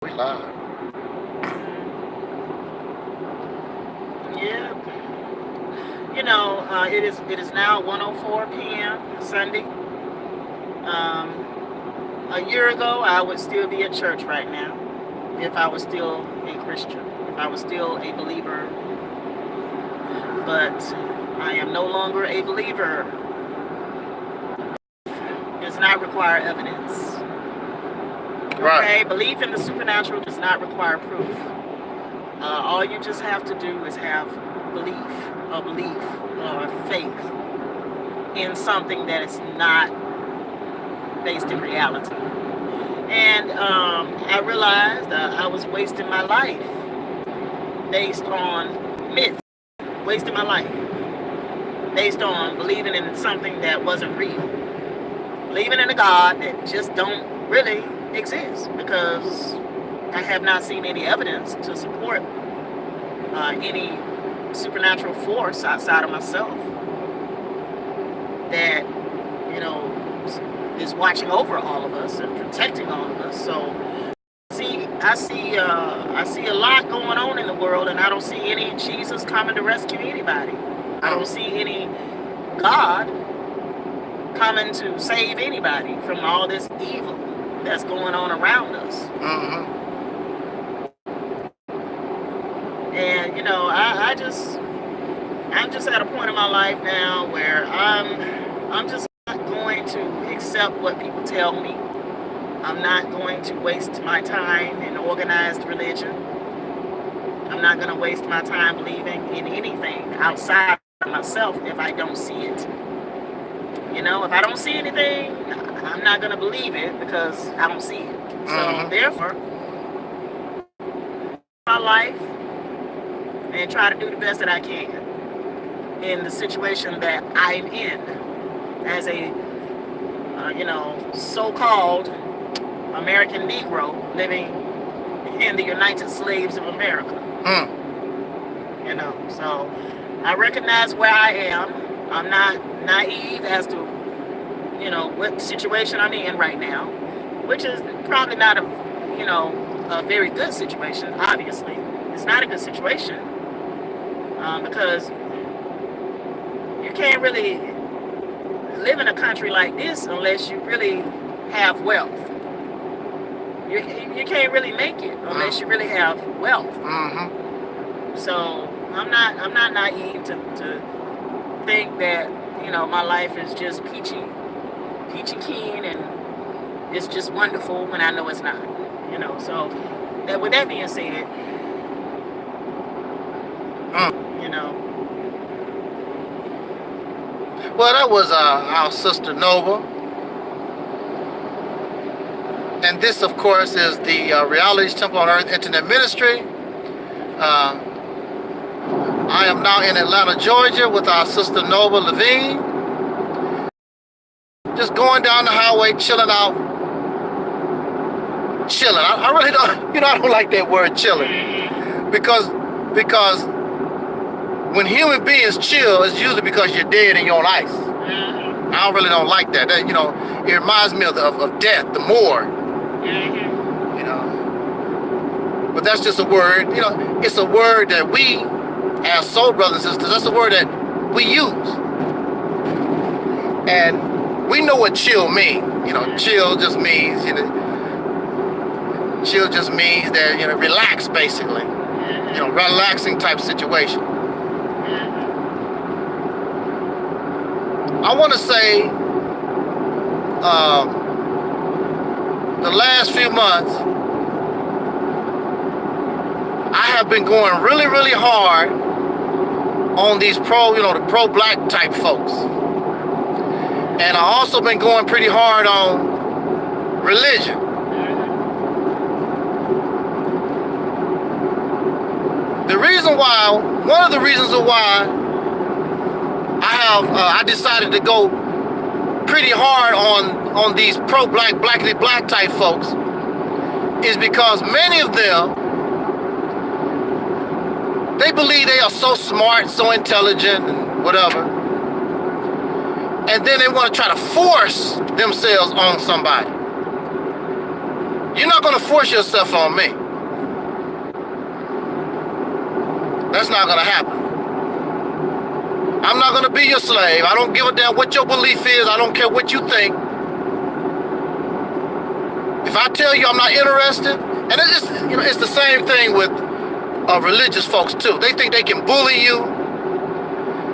We live. Yeah. It is now 1:04 p.m. Sunday. A year ago, I would still be at church right now if I was still a Christian, if I was still a believer. But I am no longer a believer. Does not require evidence. Right. Okay, belief in the supernatural does not require proof. All you just have to do is have belief or faith in something that is not based in reality. And I realized I was wasting my life based on myth, wasting my life based on believing in something that wasn't real, believing in a God that just don't really exist, because I have not seen any evidence to support any supernatural force outside of myself that, is watching over all of us and protecting all of us. So, I see a lot going on in the world, and I don't see any Jesus coming to rescue anybody. I don't see any God coming to save anybody from all this evil that's going on around us. Mm-hmm. And I'm just at a point in my life now where I'm just not going to accept what people tell me. I'm not going to waste my time in organized religion. I'm not going to waste my time believing in anything outside of myself if I don't see it. If I don't see anything, I'm not going to believe it because I don't see it. So therefore, my life and try to do the best that I can in the situation that I'm in as a, so-called American Negro living in the United Slaves of America. So I recognize where I am. I'm not naive as to, what situation I'm in right now, which is probably not a very good situation, obviously. It's not a good situation because you can't really live in a country like this unless you really have wealth. You can't really make it unless you really have wealth. So I'm not naive to think that my life is just peachy keen and it's just wonderful when I know it's not. So that with that being said, Well, that was our sister Nova. And this, of course, is the Realist Temple on Earth Internet Ministry. I am now in Atlanta, Georgia with our sister Nova Levine. Just going down the highway, chilling out. Chilling. I really don't, I don't like that word chilling. Because when human beings chill, it's usually because you're dead in your life. I don't like that. It reminds me of death, the morgue. But that's just a word. It's a word that we, as soul brothers and sisters, that's a word that we use. And we know what chill means. Chill just means, chill just means that, relax, basically. Relaxing type situation. I want to say the last few months, I have been going really, really hard on these the pro-black type folks. And I also been going pretty hard on religion. One of the reasons why I decided to go pretty hard on these pro-black, blackity-black type folks is because many of them, they believe they are so smart, so intelligent, and whatever. And then they want to try to force themselves on somebody. You're not going to force yourself on me. That's not going to happen. I'm not going to be your slave. I don't give a damn what your belief is. I don't care what you think. If I tell you I'm not interested, and it's the same thing with religious folks too. They think they can bully you.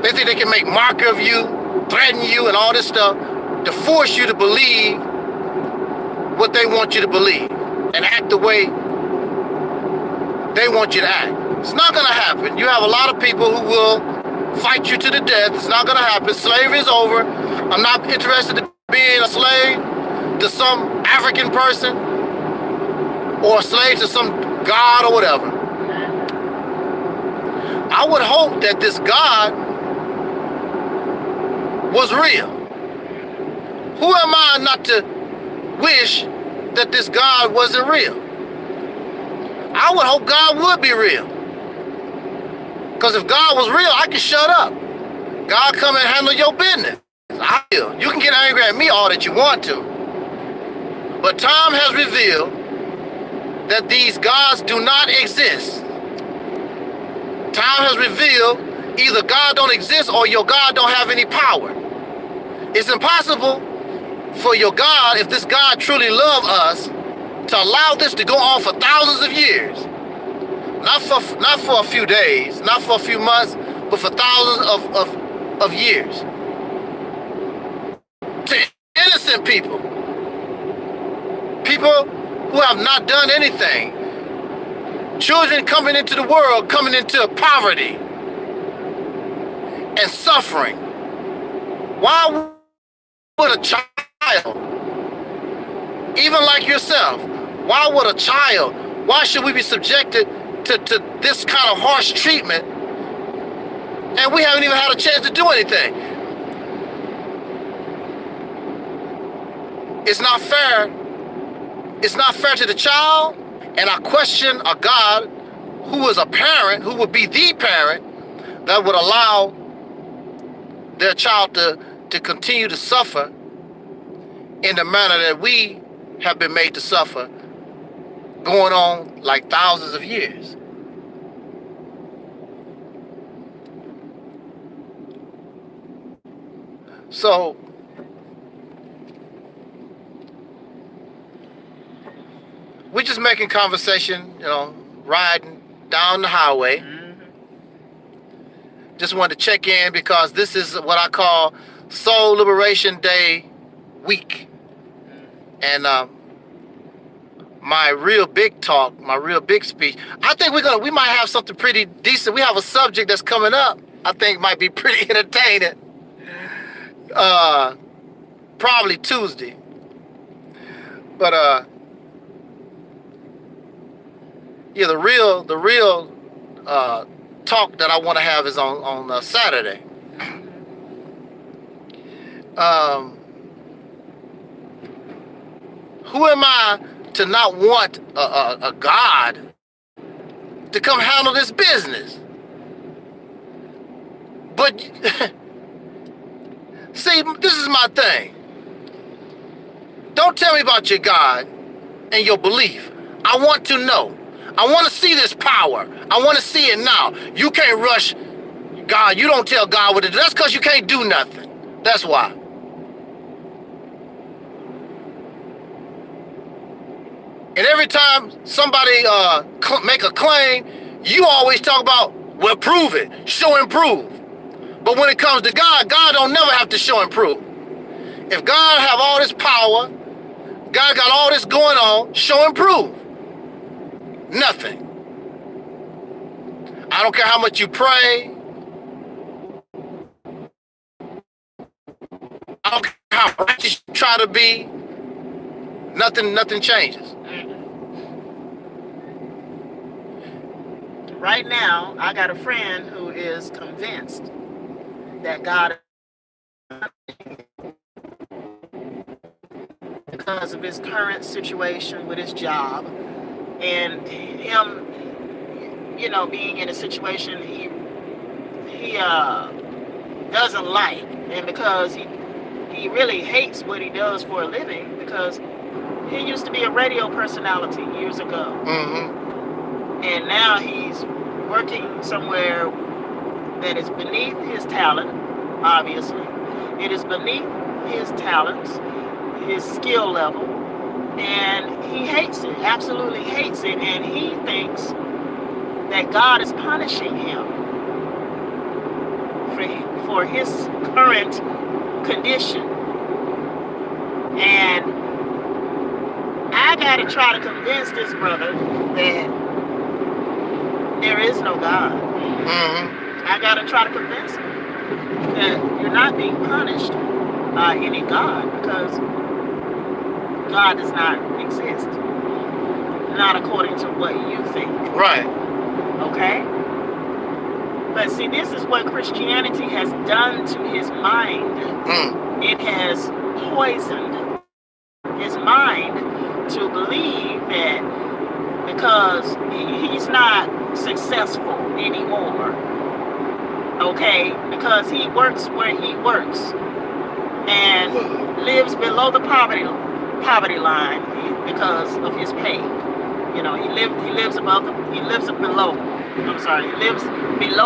They think they can make mark of you, threaten you, and all this stuff to force you to believe what they want you to believe and act the way they want you to act. It's not going to happen. You have a lot of people who will fight you to the death. It's not going to happen. Slavery is over. I'm not interested in being a slave to some African person or a slave to some God or whatever. I would hope that this God was real. Who am I not to wish that this God wasn't real? I would hope God would be real. Because if God was real, I could shut up. God come and handle your business. I will. You can get angry at me all that you want to. But time has revealed that these gods do not exist. Time has revealed either God don't exist or your God don't have any power. It's impossible for your God, if this God truly loves us, to allow this to go on for thousands of years. Not for a few days, not for a few months, but for thousands of years. To innocent people. People who have not done anything. Children coming into the world, coming into poverty and suffering. Why would a child, even like yourself, why would a child, why should we be subjected to this kind of harsh treatment and we haven't even had a chance to do anything? It's not fair. It's not fair to the child, and I question a God who is a parent, who would be the parent that would allow their child to continue to suffer in the manner that we have been made to suffer, going on like thousands of years. So we're just making conversation, riding down the highway. Just wanted to check in because this is what I call Soul Liberation Day week. And my real big talk, my real big speech, I think we might have something pretty decent. We have a subject that's coming up I think might be pretty entertaining. Probably Tuesday. But yeah, the real talk that I want to have is on Saturday. Who am I to not want a God to come handle this business? But see, this is my thing. Don't tell me about your God and your belief. I want to know. I want to see this power. I want to see it now. You can't rush God. You don't tell God what to do. That's because you can't do nothing. That's why. And every time somebody make a claim, you always talk about, well, prove it, show and prove. But when it comes to God, God don't never have to show and prove. If God have all this power, God got all this going on, show and prove. Nothing. I don't care how much you pray. I don't care how righteous you try to be. Nothing changes. Right now, I got a friend who is convinced that God, because of his current situation with his job and him, being in a situation he doesn't like, and because he really hates what he does for a living, because he used to be a radio personality years ago. And now he's working somewhere that is beneath his talent, obviously. It is beneath his talents, his skill level, and he hates it, absolutely hates it, and he thinks that God is punishing him for his current condition. And I gotta try to convince this brother that there is no God. I gotta try to convince him that you're not being punished by any God, because God does not exist. Not according to what you think. Right. Okay? But see, this is what Christianity has done to his mind. It has poisoned his mind to believe that because he's not successful anymore, okay, because he works where he works and lives below the poverty line because of his pay. You know, he lives below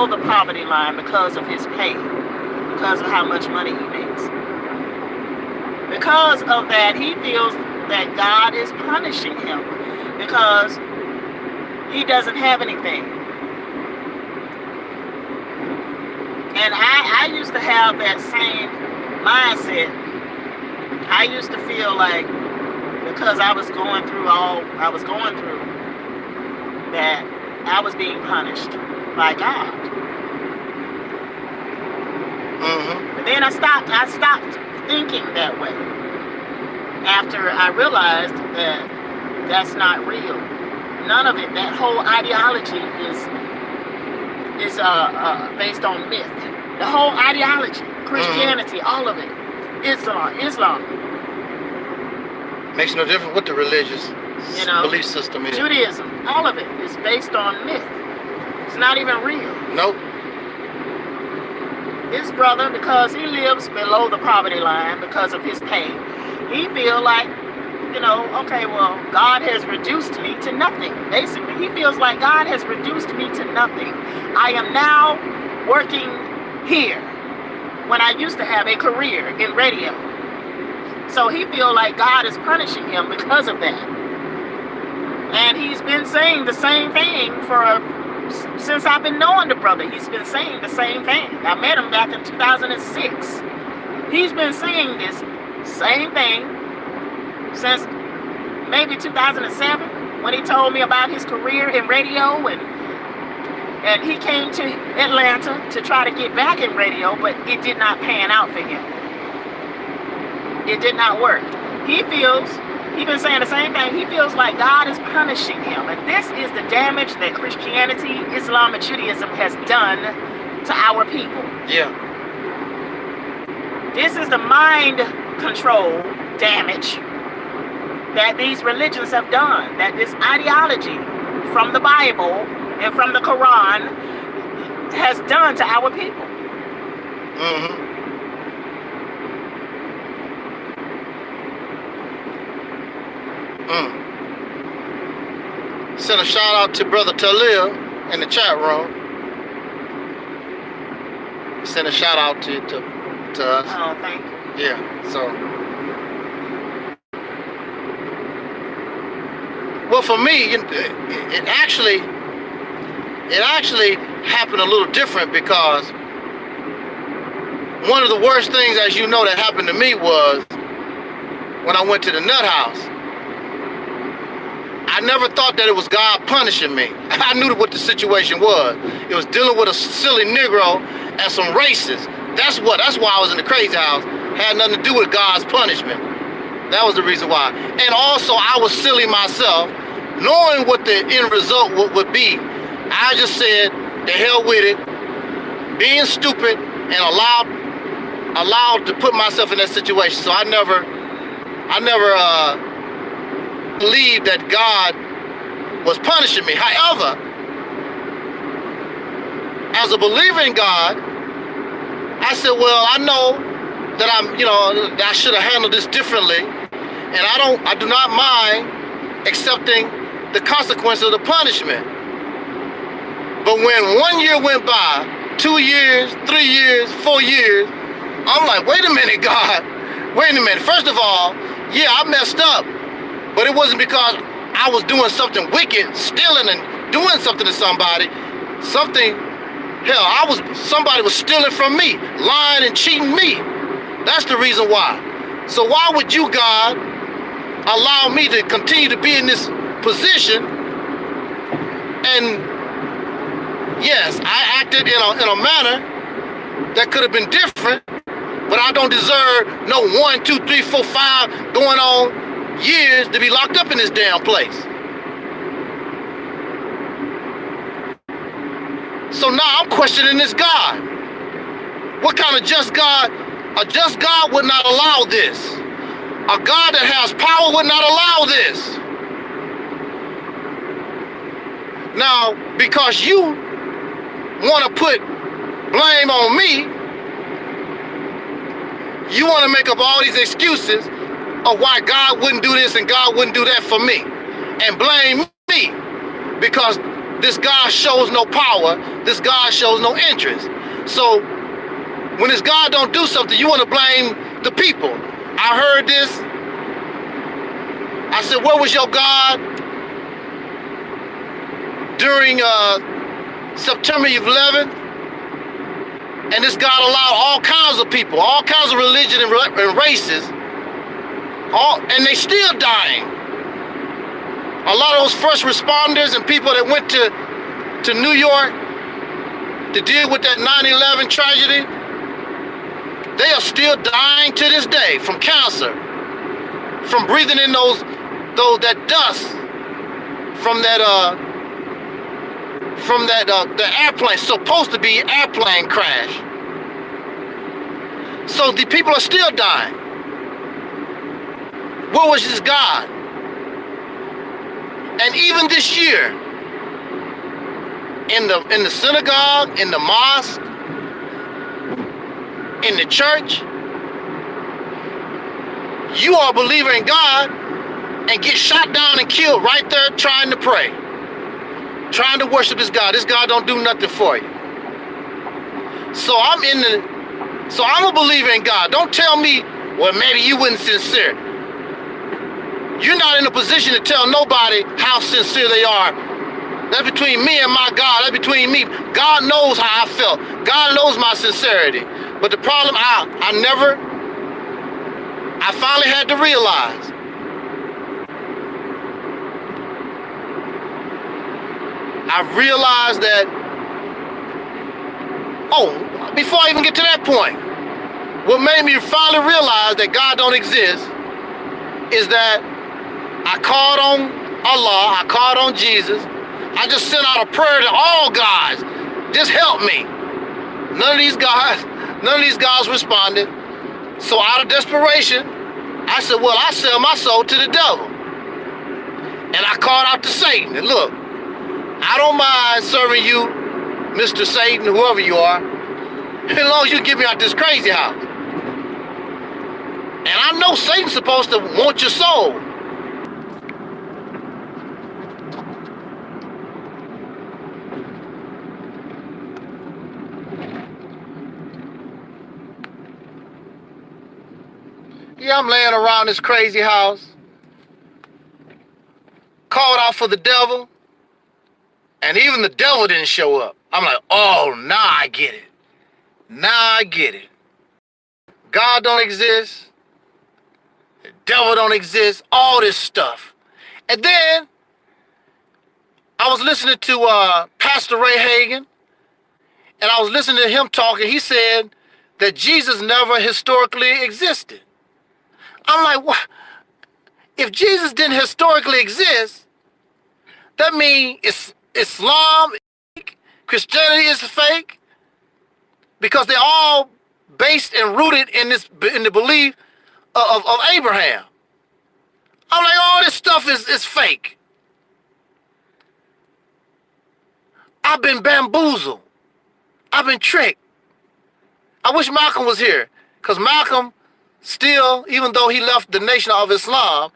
the poverty line because of his pay, because of how much money he makes. Because of that, he feels that God is punishing him because he doesn't have anything. And I used to have that same mindset. I used to feel like because I was going through that I was being punished by God. But then I stopped thinking that way after I realized that that's not real. None of it, that whole ideology is based on myth. The whole ideology, Christianity, all of it, Islam. Makes no difference what the religious belief system is. Judaism, all of it is based on myth. It's not even real. Nope. This brother, because he lives below the poverty line because of his pay, he feel like, okay, well, God has reduced me to nothing. Basically, he feels like God has reduced me to nothing. I am now working here when I used to have a career in radio. So he feel like God is punishing him because of that. And he's been saying the same thing since I've been knowing the brother. He's been saying the same thing. I met him back in 2006. He's been saying this same thing since maybe 2007 when he told me about his career in radio, and he came to Atlanta to try to get back in radio, but it did not pan out for him. It did not work. He's been saying the same thing. He feels like God is punishing him. And this is the damage that Christianity, Islam, and Judaism has done to our people. Yeah. This is the mind control damage that these religions have done. That this ideology from the Bible and from the Quran has done to our people. Send a shout out to Brother Taalik in the chat room. Send a shout out to us. Oh, thank you. Yeah, so. Well, for me, it actually happened a little different, because one of the worst things, as you know, that happened to me was when I went to the nut house. I never thought that it was God punishing me. I knew what the situation was. It was dealing with a silly Negro and some racists. That's why I was in the crazy house. Had nothing to do with God's punishment. That was the reason why. And also, I was silly myself, knowing what the end result would be. I just said, the hell with it, being stupid and allowed to put myself in that situation. So I never believed that God was punishing me. However, as a believer in God, I said, well, I know that that I should have handled this differently. And I do not mind accepting the consequence of the punishment. But when 1 year went by, 2 years, 3 years, 4 years, I'm like, wait a minute, God. Wait a minute. First of all, yeah, I messed up. But it wasn't because I was doing something wicked, stealing and doing something to somebody. Somebody was stealing from me, lying and cheating me. That's the reason why. So why would you, God, allow me to continue to be in this position? And yes, I acted in a manner that could have been different, but I don't deserve no 1, 2, 3, 4, 5 going on years to be locked up in this damn place. So now I'm questioning this God. What kind of just God? A just God would not allow this. A God that has power would not allow this. Now, because you want to put blame on me, you want to make up all these excuses of why God wouldn't do this and God wouldn't do that for me, and blame me because this God shows no power, this God shows no interest. So when this God don't do something, you want to blame the people. I heard this. I said, where was your God during September 11th? And this God allowed all kinds of people, all kinds of religion and races, and they still dying. A lot of those first responders and people that went to New York to deal with that 9/11 tragedy, they are still dying to this day from cancer, from breathing in that dust from the airplane, supposed to be airplane crash. So the people are still dying. Where was this God? And even this year, in the synagogue, in the mosque, in the church, you are a believer in God and get shot down and killed right there trying to pray, trying to worship this God. This God don't do nothing for you. So I'm a believer in God. Don't tell me, well, maybe you weren't sincere. You're not in a position to tell nobody how sincere they are. That's between me and my God. That's between me. God knows how I felt. God knows my sincerity. But the problem, I finally had to realize, that, before I even get to that point, what made me finally realize that God don't exist is that I called on Allah, I called on Jesus. I just sent out a prayer to all guys, just help me. None of these guys responded. So out of desperation, I said, well, I sell my soul to the devil. And I called out to Satan. And look, I don't mind serving you, Mr. Satan, whoever you are, as long as you get me out this crazy house. And I know Satan's supposed to want your soul. Yeah, I'm laying around this crazy house, called out for the devil, and even the devil didn't show up. I'm like, oh, now I get it. Now I get it. God don't exist. The devil don't exist. All this stuff. And then I was listening to Pastor Ray Hagan, and I was listening to him talking. He said that Jesus never historically existed. I'm like, what? If Jesus didn't historically exist, that means Islam is fake, Christianity is fake, because they're all based and rooted in the belief of Abraham. I'm like, all this stuff is fake. I've been bamboozled. I've been tricked. I wish Malcolm was here, because Malcolm still, even though he left the nation of Islam,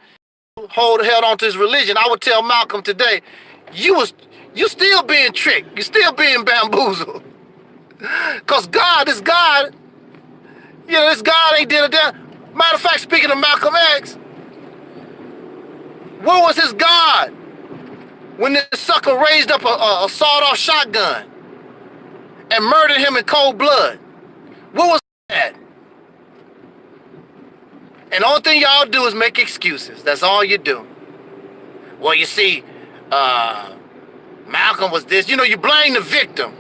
held on to his religion. I would tell Malcolm today, you still being tricked. You still being bamboozled. Because this God, this God ain't did a damn. Matter of fact, speaking of Malcolm X, where was his God when this sucker raised up a sawed-off shotgun and murdered him in cold blood? What was that? And the only thing y'all do is make excuses. That's all you do. Well, you see, Malcolm was this. You blame the victim.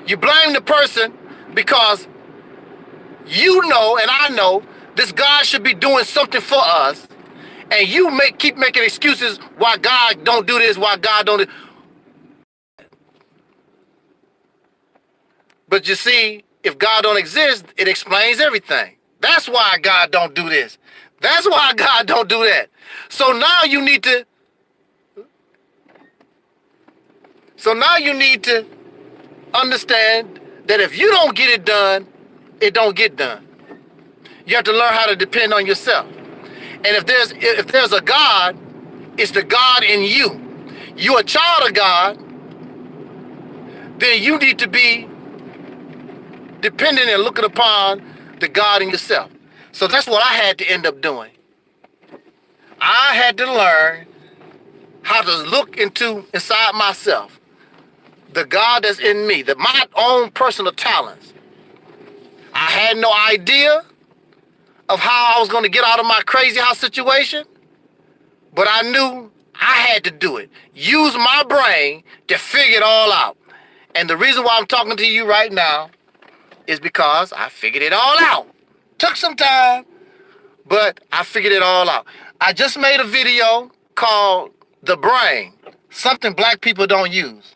You blame the person because you know and I know this God should be doing something for us. And you keep making excuses why God don't do this, why God don't do. But you see, if God don't exist, it explains everything. That's why God don't do this. That's why God don't do that. So now you need to understand that if you don't get it done, it don't get done. You have to learn how to depend on yourself. And if there's a God, it's the God in you. You're a child of God, then you need to be dependent and looking upon the God in yourself. So that's what I had to end up doing. I had to learn how to look inside myself, the God that's in me, my own personal talents. I had no idea of how I was going to get out of my crazy house situation, but I knew I had to do it. Use my brain to figure it all out. And the reason why I'm talking to you right now is because I figured it all out. Took some time, but I figured it all out. I just made a video called The Brain, something black people don't use.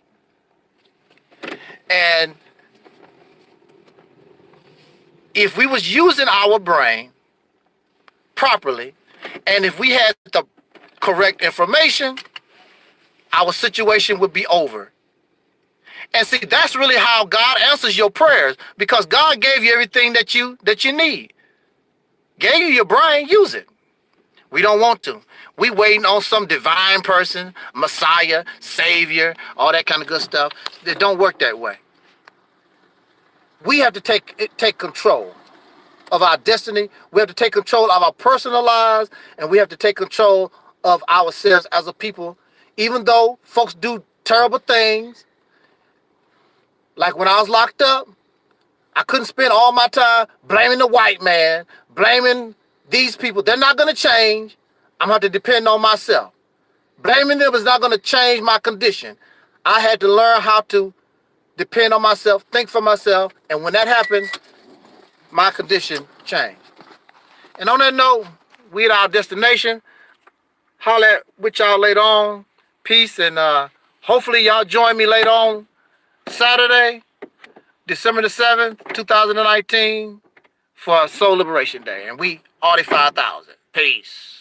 And if we was using our brain properly, and if we had the correct information, our situation would be over. And see, that's really how God answers your prayers, because God gave you everything that you need. Gave you your brain, use it. We don't want to. We waiting on some divine person, Messiah, Savior, all that kind of good stuff. It don't work that way. We have to take control of our destiny. We have to take control of our personal lives, and we have to take control of ourselves as a people. Even though folks do terrible things, like when I was locked up, I couldn't spend all my time blaming the white man, blaming these people. They're not going to change. I'm going to have to depend on myself. Blaming them is not going to change my condition. I had to learn how to depend on myself, think for myself, and when that happened, my condition changed. And on that note, we at our destination. Holler with y'all later on. Peace, and hopefully y'all join me later on Saturday, December the 7th, 2019, for Soul Liberation Day. And we 5,000. Peace.